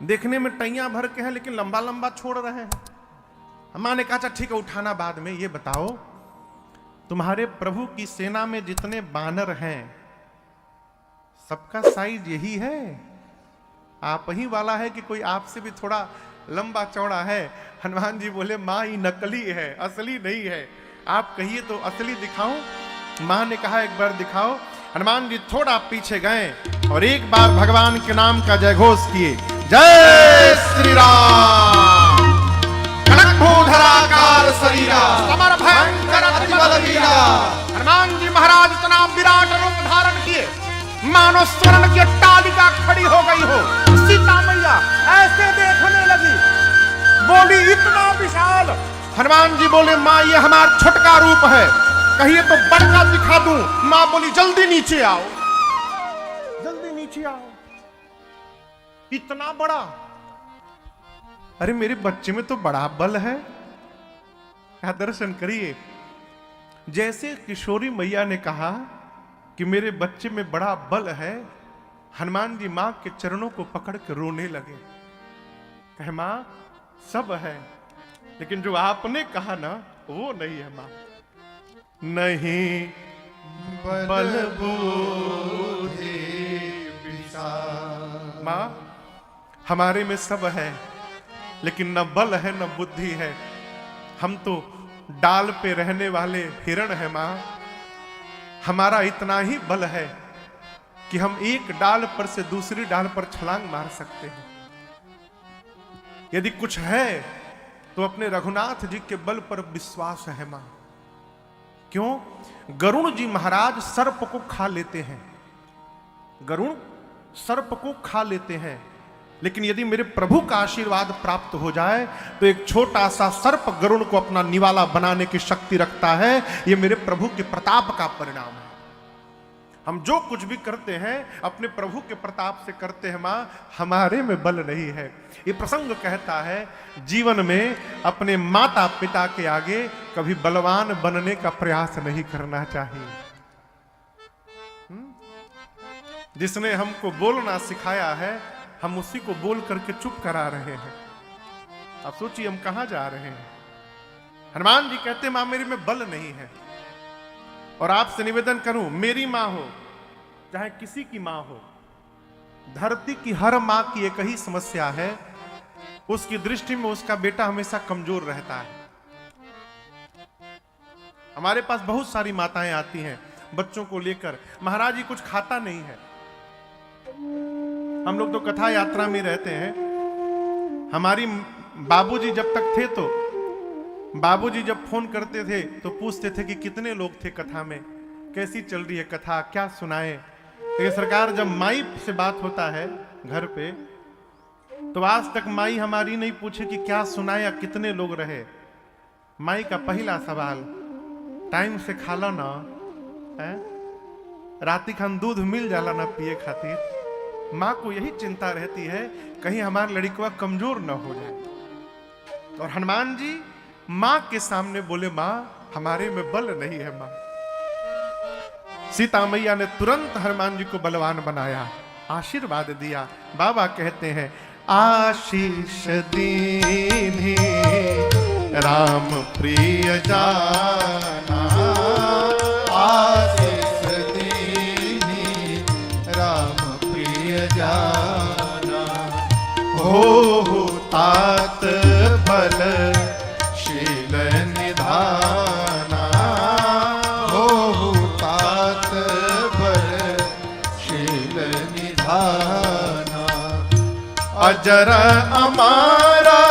देखने में टैया भर के हैं लेकिन लंबा लंबा छोड़ रहे हैं। माँ ने कहा अच्छा ठीक है उठाना बाद में, ये बताओ तुम्हारे प्रभु की सेना में जितने बानर हैं सबका साइज यही है? आप ही वाला है कि कोई आपसे भी थोड़ा लंबा चौड़ा है? हनुमान जी बोले माँ ये नकली है, असली नहीं है, आप कहिए तो असली दिखाऊं? माँ ने कहा एक बार दिखाओ। हनुमान जी थोड़ा पीछे गए और एक बार भगवान के नाम का जयघोष किए, जय श्री राम। कनकभूधराकार शरीरा समर भयंकर अति बलवीरा। हनुमान जी महाराज इतना विराट रूप धारण किए मानो स्वर्ण की अट्टालिका खड़ी हो गई हो। सीता मैया ऐसे देखने लगी, बोली इतना विशाल। हनुमान जी बोले माँ ये हमारा छोटका रूप है, कहिए तो बड़का दिखा दूं। माँ बोली जल्दी नीचे आओ, जल्दी नीचे आओ। इतना बड़ा, अरे मेरे बच्चे में तो बड़ा बल है, क्या दर्शन करिए। जैसे किशोरी मैया ने कहा कि मेरे बच्चे में बड़ा बल है, हनुमान जी मां के चरणों को पकड़ के रोने लगे। कहे मां सब है लेकिन जो आपने कहा ना वो नहीं है मां। नहीं बल बुद्धि विशाल। मां हमारे में सब है लेकिन न बल है न बुद्धि है, हम तो डाल पे रहने वाले हिरण है मां। हमारा इतना ही बल है कि हम एक डाल पर से दूसरी डाल पर छलांग मार सकते हैं। यदि कुछ है तो अपने रघुनाथ जी के बल पर विश्वास है मां। क्यों? गरुण जी महाराज सर्प को खा लेते हैं, गरुण सर्प को खा लेते हैं, लेकिन यदि मेरे प्रभु का आशीर्वाद प्राप्त हो जाए तो एक छोटा सा सर्प गरुण को अपना निवाला बनाने की शक्ति रखता है। यह मेरे प्रभु के प्रताप का परिणाम है। हम जो कुछ भी करते हैं अपने प्रभु के प्रताप से करते हैं मां, हमारे में बल नहीं है। ये प्रसंग कहता है जीवन में अपने माता पिता के आगे कभी बलवान बनने का प्रयास नहीं करना चाहिए। जिसने हमको बोलना सिखाया है हम उसी को बोल करके चुप करा रहे हैं। अब सोचिए हम कहां जा रहे हैं। हनुमान जी कहते मां मेरे में बल नहीं है, और आपसे निवेदन करूं मेरी मां हो चाहे किसी की मां हो, धरती की हर मां की एक ही समस्या है, उसकी दृष्टि में उसका बेटा हमेशा कमजोर रहता है। हमारे पास बहुत सारी माताएं आती हैं बच्चों को लेकर, महाराज जी कुछ खाता नहीं है। हम लोग तो कथा यात्रा में रहते हैं, हमारी बाबूजी जब तक थे तो बाबूजी जब फोन करते थे तो पूछते थे कि कितने लोग थे कथा में, कैसी चल रही है कथा, क्या सुनाए। लेकिन सरकार जब माई से बात होता है घर पे तो आज तक माई हमारी नहीं पूछे कि क्या सुनाए या कितने लोग रहे। माई का पहला सवाल टाइम से खाला ना है, राती खान दूध मिल जाला ना पिए खातिर। माँ को यही चिंता रहती है कहीं हमारा लड़का कमजोर न हो जाए। और हनुमान जी माँ के सामने बोले माँ हमारे में बल नहीं है माँ। सीता मैया ने तुरंत हनुमान जी को बलवान बनाया, आशीर्वाद दिया। बाबा कहते हैं आशीष दीन्ही राम प्रिय जाना, आशीष दीन्ही राम प्रिय जाना। हो तात बल शील निधाना, हो तात बल शील निधाना। अजर अमारा